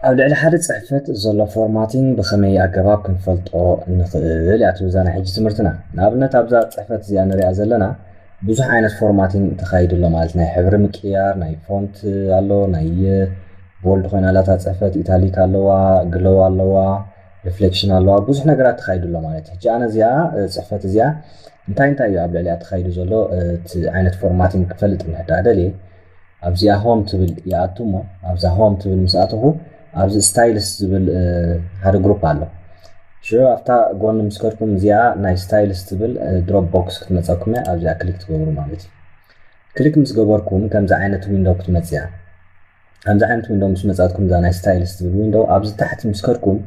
ኣብ ልዕሊ ሓደ ጽሕፈት ዘሎ ፎርማቲንግ ብኸመይ ኣገባብ ክንፈልጦ ንኽእል እያ ትብዛና ሕጂ ትምህርትና ንኣብነት ኣብዛ ጽሕፈት እዚኣ ንሪኣ ዘለና ብዙሕ ዓይነት ፎርማቲንግ ተኻይዱ ኣሎ ማለት ናይ ሕብሪ ምቅያር ናይ ፎንት ኣሎ ናይ ቦልድ ኮይና ላታ ጽሕፈት ኢታሊክ ኣለዋ ግሎው ኣለዋ ሪፍሌክሽን ኣለዋ ብዙሕ ነገራት ተኻይዱ ኣሎ ማለት ሕጂ ኣነ እዚኣ ጽሕፈት እዚኣ እንታይ እዩ ኣብ ልዕሊኣ ተኻይዱ ዘሎ እቲ ዓይነት ፎርማቲንግ ክፈልጥ ንሕዳደልየ ኣብዚኣ ሆም ትብል ይኣቱ እሞ ኣብዛ ሆም ትብል ምስ ኣተኹ ኣብዚ ስታይልስ ዝብል ሓደ ግሩፕ ኣሎ ሽሮ ኣፍታ ጎኒ ምስ ከድኩም እዚኣ ናይ ስታይልስ ትብል ድሮፕ ቦክስ ክትመፀኩም እያ ኣብዚኣ ክሊክ ትገብሩ ማለት እዩ ክሊክ ምስ ገበርኩም ከምዚ ዓይነት ዊንዶ ክትመፅ እያ ከምዚ ዓይነት ዊንዶ ምስ መፃትኩም እዛ ናይ ስታይልስ ትብል ዊንዶ ኣብዚ ታሕቲ ምስ ከድኩም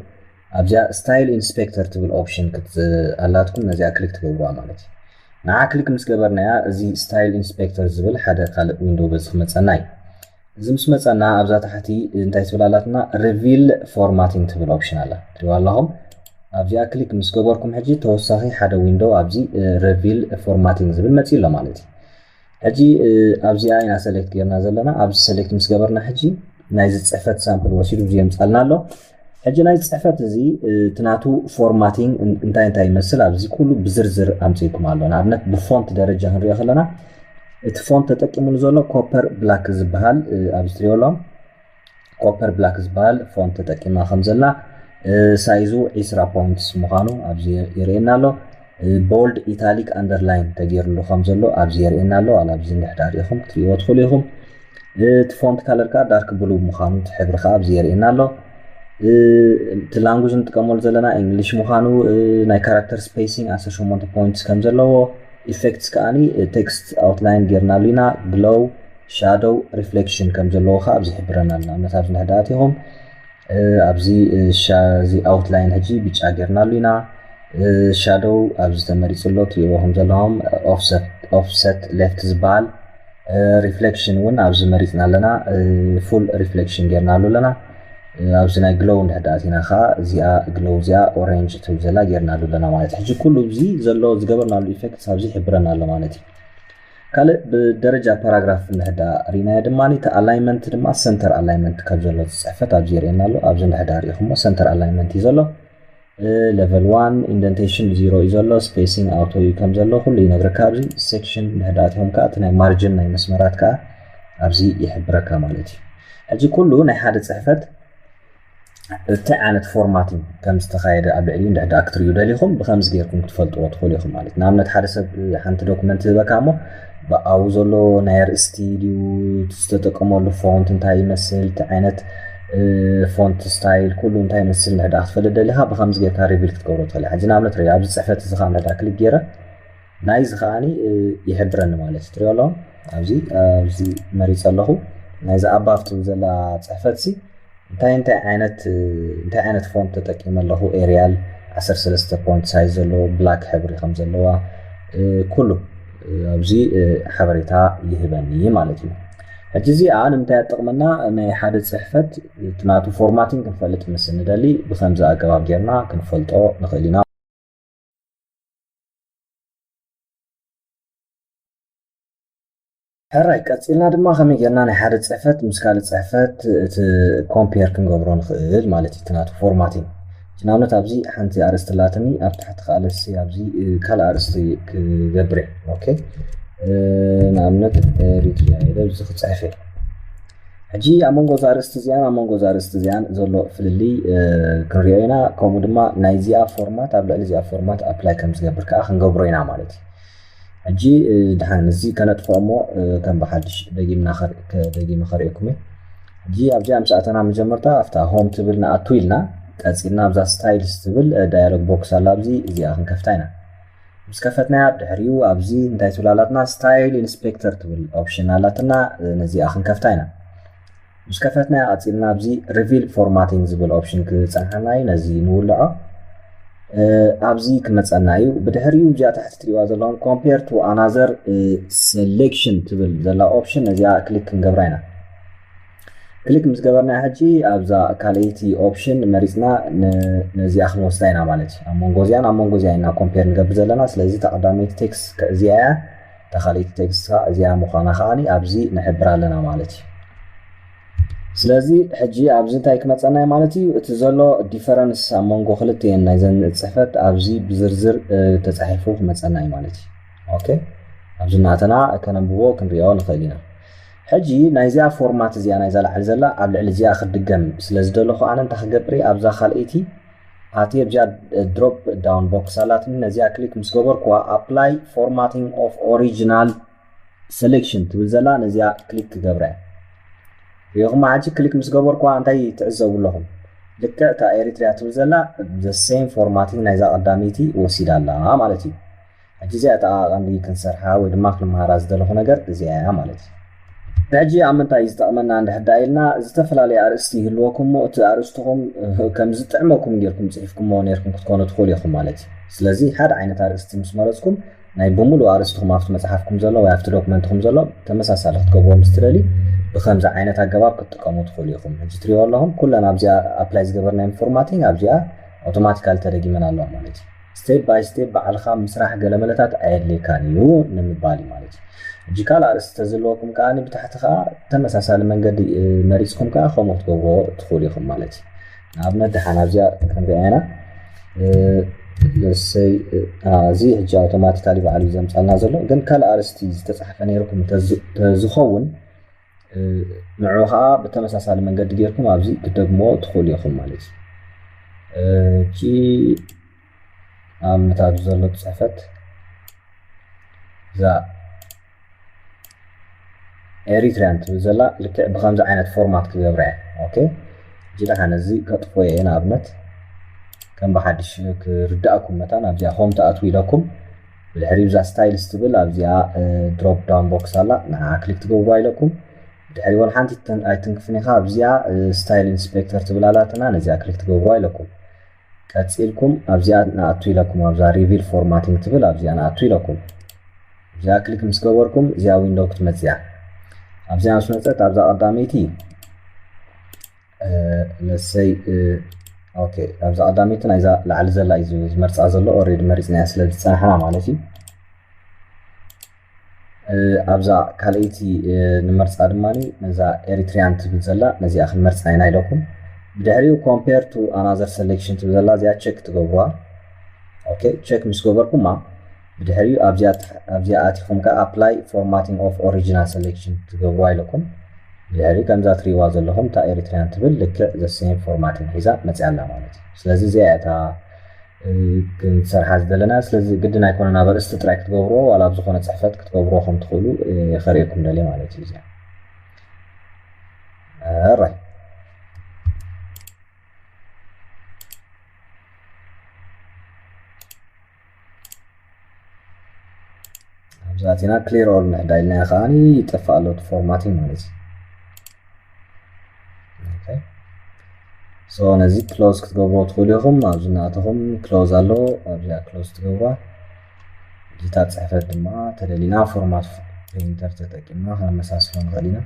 ኣብዚኣ ስታይል ኢንስፔክተር ትብል ኦፕሽን ክትኣላትኩም ነዚኣ ክሊክ ትገብሩዋ ማለት እዩ ንዓ ክሊክ ምስ ገበርናያ እዚ ስታይል ኢንስፔክተር ዝብል ሓደ ካልእ ዊንዶ በዚ ክመፀና እዩ እዚ ምስ መፀና ኣብዛ ታሕቲ እንታይ ትብል ኣላትና ሪቪል ፎርማቲንግ ትብል ኦፕሽን ኣላ ትሪእዋ ኣለኹም ኣብዚኣ ክሊክ ምስ ገበርኩም ሕጂ ተወሳኺ ሓደ ዊንዶ ኣብዚ ሪቪል ፎርማቲንግ ዝብል መፂ ኣሎ ማለት እዩ ሕጂ ኣብዚኣ ኢና ሰሌክት ጌርና ዘለና ኣብዚ ሰሌክት ምስ ገበርና ሕጂ ናይዚ ፅሕፈት ሳምፕል ወሲዱ ብዚኦ ምፃልና ኣሎ ሕጂ ናይ ፅሕፈት እዚ ትናቱ ፎርማቲንግ እንታይ ይመስል ኣብዚ ኩሉ ብዝርዝር ኣምፂልኩም ኣሎ ንኣብነት ብፎንት ደረጃ ክንሪኦ ከለና እቲ ፎንት ተጠቂሙሉ ዘሎ ኮፐር ብላክ ዝበሃል ኣብዚ ትሪኦ ኣሎ ኮፐር ብላክ ዝበሃል ፎንት ተጠቂምና ከም ዘለና ሳይዙ 20 ፖይንትስ ምዃኑ ኣብዚ ይርኤና ኣሎ ቦልድ ኢታሊክ አንደርላይን ተገይሩሉ ከም ዘሎ ኣብዚ ይርኤና ኣሎ ኣብዚ እንድሕዳር ኢኹም ክትሪእዎ ትኽእሉ ኢኹም እቲ ፎንት ካለር ከዓ ዳርክ ብሉ ምዃኑ እቲ ሕብሪ ከዓ ኣብዚ ይርኤና ኣሎ እቲ ላንጉጅ ንጥቀመሉ ዘለና እንግሊሽ ምዃኑ ናይ ካራክተር ስፔሲንግ 18 ፖይንትስ ከም ዘለዎ ኢፌክትስ ከኣኒ ቴክስት ኣውትላይን ጌርናሉ ኢና ግሎው ሻዶው ሪፍሌክሽን ከም ዘለዎ ከዓ ኣብዚ ይሕብረና ኣለና ኣብነት ኣብዚ ንሕዳት ኢኹም ኣብዚ ኣውትላይን ሕጂ ብጫ ጌርናሉ ኢና ሻዶው ኣብዚ ተመሪፅሎ ትሪእዎ ከም ዘለኹም ኦፍሰት ሌፍት ዝበሃል ሪፍሌክሽን እውን ኣብዚ መሪፅና ኣለና ፉል ሪፍሌክሽን ጌርናሉ ኣለና ኣብዚ ናይ ግሎው እንድሕዳት ኢና ከዓ እዚኣ ግሎው እዚኣ ኦሬንጅ ትብል ዘላ ጌርናሉ ኣለና ማለት ሕጂ ኩሉ እዚ ዘሎ ዝገበርናሉ ኢፌክትስ ኣብዚ ይሕብረና ኣሎ ማለት እዩ ካልእ ብደረጃ ፓራግራፍ እንድሕዳ ሪናዮ ድማ እቲ ኣላይመንት ድማ ሰንተር ኣላይመንት ካብ ዘሎ ዝፅሕፈት ኣብዚ ይርኤና ኣሎ ኣብዚ እንድሕዳ ሪኢኹሞ ሰንተር ኣላይመንት እዩ ዘሎ ሌቨል 1 ኢንደንቴሽን 0 እዩ ዘሎ ስፔሲንግ ኣውቶ እዩ ከም ዘሎ ኩሉ ይነግረካ ኣብዚ ሴክሽን እንድሕዳ እትኹም ከዓ እቲ ናይ ማርጅን ናይ መስመራት ከዓ ኣብዚ ይሕብረካ ማለት እዩ ሕጂ ኩሉ ናይ ሓደ ፅሕፈት እንታይ ዓይነት ፎርማቲንግ ከም ዝተኻየደ ኣብ ልዕሊኡ እንድሕዳ ክትሪኡ ደሊኹም ብከምዚ ጌርኩም ክትፈልጥዎ ትኽእሉ ኢኹም ማለት ንኣብነት ሓደ ሰብ ሓንቲ ዶክመንት ዝህበካ እሞ ብኣብኡ ዘሎ ናይ ኣርእስቲ ድዩ ዝተጠቀመሉ ፎንት እንታይ ይመስል እቲ ዓይነት ፎንት ስታይል ኩሉ እንታይ ይመስል እንድሕዳ ክትፈልጥ ደሊኻ ብከምዚ ጌርካ ሪቪል ክትገብሮ ትኽእል ሕጂ ንኣብነት ሪኦ ኣብዚ ፅሕፈት እዚ ከዓ እንድሕዳ ክሊክ ገይረ ናይዚ ከዓኒ ይሕብረኒ ማለት እዩ ትሪኦ ኣለኹም ኣብዚ መሪፅ ኣለኹ ናይዚ ኣባብ ትብል ዘላ ፅሕፈት ሲ እንታይ ዓይነት ፎንት ተጠቂመ ኣለኹ ኤሪያል 13 ፖይንት ሳይዝ ዘለዎ ብላክ ሕብሪ ከም ዘለዋ ኩሉ ኣብዚ ሓበሬታ ይህበኒ ማለት እዩ ሕጂ እዚኣ ንምንታይ ኣጠቕመና ናይ ሓደ ፅሕፈት ትናቱ ፎርማቲንግ ክንፈልጥ ምስ ንደሊ ብከምዚ ኣገባብ ጌርና ክንፈልጦ ንኽእል ኢና ሕራይ ቀፂልና ድማ ከመይ ጌርና ናይ ሓደ ፅሕፈት ምስ ካልእ ፅሕፈት እቲ ኮምፔር ክንገብሮ ንኽእል ማለት እዩ ትናቱ ፎርማቲንግ ንኣብነት ኣብዚ ሓንቲ ኣርእስቲ ላትኒ ኣብ ታሕቲ ካልሲ ኣብዚ ካልእ ኣርእስቲ ክገብር ኦኬ ንኣብነት ኤሪትሪያ ኢለ እዚ ክፅሕፍ እየ ሕጂ ኣብ መንጎ እዛ ኣርእስቲ እዚኣን ኣብ መንጎ እዛ ኣርእስቲ እዚኣን ዘሎ ፍልሊ ክንሪኦ ኢና ከምኡ ድማ ናይ እዚኣ ፎርማት ኣብ ልዕሊ እዚኣ ፎርማት ኣፕላይ ከም ዝገብር ከዓ ክንገብሮ ኢና ማለት እዩ ሕጂ ድሓን እዚ ከነጥፍኦ እሞ ከም ብሓድሽ ደጊመ ከሪአኩም እየ ሕጂ ኣብዚኣ ምስ ኣተና መጀመርታ ኣፍታ ሆም ትብል ንኣቱ ኢልና ቀፂልና ኣብዛ ስታይልስ ትብል ዳያሎግ ቦክስ ኣላ ኣብዚ እዚኣ ክንከፍታ ኢና ምስ ከፈትናያ ድሕሪኡ ኣብዚ እንታይ ትብል ኣላትና ስታይል ኢንስፔክተር ትብል ኦፕሽን ኣላትና ነዚኣ ክንከፍታ ኢና ምስ ከፈትናያ ቀፂልና ኣብዚ ሪቪል ፎርማቲንግ ዝብል ኦፕሽን ክፀንሐና እዩ ነዚ ንውልዖ ኣብዚ ክመፀና እዩ ብድሕሪኡ እዚኣ ታሕቲ ትሪእዋ ዘለኹም ኮምፔር ቱ ኣናዘር ሴሌክሽን ትብል ዘላ ኦፕሽን ነዚኣ ክሊክ ክንገብራ ኢና ክሊክ ምስ ገበርና ሕጂ ኣብዛ ካልአይቲ ኦፕሽን መሪፅና ነዚኣ ክንወስዳ ኢና ማለት እዩ ኣብ መንጎ እዚኣ ኢና ኮምፔር ንገብር ዘለና ስለዚ ተቐዳመይቲ ቴክስት እዚኣ እያ ተኻልአይቲ ቴክስት እዚኣ ምዃና ከዓኒ ኣብዚ ንሕብር ኣለና ማለት እዩ ስለዚህ ሕጂ ኣብዚ እንታይ ክመፀና ማለት እዩ እቲ ዘሎ ዲፈረንስ ኣብ መንጎ ክልቲአን ናይ ዘን ፅሕፈት ኣብዚ ብዝርዝር ተፃሒፉ ክመፀና እዩ ማለት እዩ ኦኬ ኣብዚ እናኣተና ከነንብቦ ክንሪኦ ንኽእል ኢና ሕጂ ናይዚኣ ፎርማት እዚኣ ናይ ዘላዕሊ ዘላ ኣብ ልዕሊ እዚኣ ክድገም ስለዝደለኹ ኣነ እንታይ ክገብር ኣብዛ ካልአይቲ ኣትየ ብዚኣ ድሮፕ ዳውን ቦክስ ኣላትኒ ነዚኣ ክሊክ ምስ ገበርክዋ ኣፕላይ ፎርማቲንግ ኦፍ ኦሪጂናል ሴሌክሽን ትብል ዘላ ነዚኣ ክሊክ ክገብራ እያ ይኹም ዓጂ ክሊክ ምስ ገበርክዋ እንታይ ትዕዘቡ ኣለኹም ልክዕ እታ ኤሪትሪያ ትብል ዘላ ዘ ሴም ፎርማቲንግ ናይዛ ቀዳመይቲ ወሲዳ ኣላ ማለት እዩ ሕጂ እዚኣ እታ ቀንዲ ክንሰርሓ ወይ ድማ ክንመሃራ ዝደለኹ ነገር እዚኣ እያ ማለት እዩ ሕጂ ኣብ ምንታይ ዝጠቕመና እንድሕዳ ኢልና ዝተፈላለየ ኣርእስቲ ይህልወኩም ሞ እቲ ኣርእስትኹም ከም ዝጥዕመኩም ጌርኩም ፅሒፍኩምዎ ነርኩም ክትኮኑ ትኽእሉ ኢኹም ማለት እዩ ስለዚ ሓደ ዓይነት ኣርእስቲ ምስ መረፅኩም ናይ ብምሉእ ኣርእስትኹም ኣብቲ መፅሓፍኩም ዘሎ ወይ ኣብቲ ዶክመንትኩም ዘሎ ተመሳሳሊ ክትገብሮ ምስ ትደሊ ብከምዚ ዓይነት ኣገባብ ክትጥቀሙ ትኽእሉ ኢኹም ሕጂ ትሪእዎ ኣለኹም ኩለን ኣብዚኣ ኣፕላይ ዝገበርናዮ ፎርማቲንግ ኣብዚኣ ኣውቶማቲካሊ ተደጊመን ኣለዋ ማለት እዩ ስቴፕ ባይ ስቴፕ ባዕልኻ ምስራሕ ገለ መለታት ኣየድልየካን እዩ ንምባል እዩ ማለት እዩ ሕጂ ካልእ ኣርእስቲ ተዘለወኩም ከዓኒ ብታሕቲ ከዓ ተመሳሳሊ መንገዲ መሪፅኩም ከዓ ከምኡ ክትገብሮ ትኽእሉ ኢኹም ማለት እዩ ንኣብነት ድሓን ኣብዚኣ ክንሪኣ ኢና ለሰይ እዚ ሕጂ ኣውቶማቲካሊ ባዕሉ ዘምፃልና ዘሎ ግን ካልእ ኣርእስቲ ዝተፃሓፈ ነይርኩም ተዝኸውን ንዑ ከዓ ብተመሳሳሊ መንገዲ ጌርኩም ኣብዚ ክደግሞ ትኽእሉ ኢኹም ማለት እዩ እቺ ኣብነት ኣብዚ ዘሎ ፅሕፈት እዛ ኤሪትሪያን ትብል ዘላ ልክዕ ብከምዚ ዓይነት ፎርማት ክገብራ እያ ኦኬ እጂ ድሓን እዚ ከጥፎ እየ ንኣብነት ከም ብሓድሽ ክርዳእኩም መታን ኣብዚኣ ሆም ተኣትዉ ኢለኩም ብድሕሪ ብዛ ስታይልስ ትብል ኣብዚኣ ድሮፕ ዳውን ቦክስ ኣላ ንዓ ክሊክ ትገብሩ ኢለኩም ድሕሪ ወን ሓንቲ ኣይትንክፍን ኢኻ ኣብዚኣ ስታይል ኢንስፔክተር ትብል ኣላትና ነዚኣ ክሊክ ትገብሩ ኢለኩም ቀፂልኩም ኣብዚኣ ንኣቱ ኢለኩም ኣብዛ ሪቪል ፎርማቲንግ ትብል ኣብዚኣ ንኣቱ ኢለኩም እዚኣ ክሊክ ምስ ገበርኩም እዚኣ ዊንዶው ክትመፅእ እያ ኣብዚኣ ምስ መፀት ኣብዛ ቀዳመይቲ ለሰይ ኦኬ ኣብዛ ቀዳመይቲ ናይዛ ላዕሊ ዘላ እዩ ዝመርፃ ዘሎ ኦልሬዲ መሪፅናያ ስለ ዝፀናሕና ማለት እዩ ኣብዛ ካልአይቲ ንመርፃ ድማኒ ነዛ ኤሪትሪያን ትብል ዘላ ነዚኣ ክንመርፃ ኢና ኢለኩም ብድሕሪኡ ኮምፔር ቱ ኣናዘር ሴሌክሽን ትብል ዘላ እዚኣ ቼክ ትገብርዋ ኦኬ ቼክ ምስ ገበርኩማ ብድሕሪኡ ኣብዚኣ ኣቲኹም ከዓ ኣፕላይ ፎርማቲንግ ኦፍ ኦሪጂናል ሴሌክሽን ትገብርዋ ኢለኩም ብድሕሪ ከምዛ ትሪእዋ ዘለኹም እታ ኤሪትሪያን ትብል ልክዕ ዘ ሴም ፎርማቲንግ ሒዛ መፅያ ኣላ ማለት እዩ ስለዚ እዚኣ እታ ክንሰርሓ ዝደለና ስለዚ ግድን ኣይኮነን ኣብ ኣርእስቲ ጥራይ ክትገብሮ ዋላ ኣብ ዝኾነ ፅሕፈት ክትገብሮ ከም ትኽእሉ የኸሪአኩም ደልየ ማለት እዩ እዚኣ ራይ ኣብዛቲና ክሊር ኦል ንሕዳ ኢልናያ ከዓኒ ይጠፍእ ኣሎ እቲ ፎርማቲንግ ማለት እዩ ሶ ነዚ ክሎዝ ክትገብሮ ትኽእሉ ኢኹም ኣብዚ እናኣተኹም ክሎዝ ኣሎ ኣብዚኣ ክሎዝ ትገብሯ እዚታ ፅሕፈት ድማ ተደሊና ፎርማት ፕሪንተር ተጠቂምና ከነመሳስሎ ንኽእል ኢና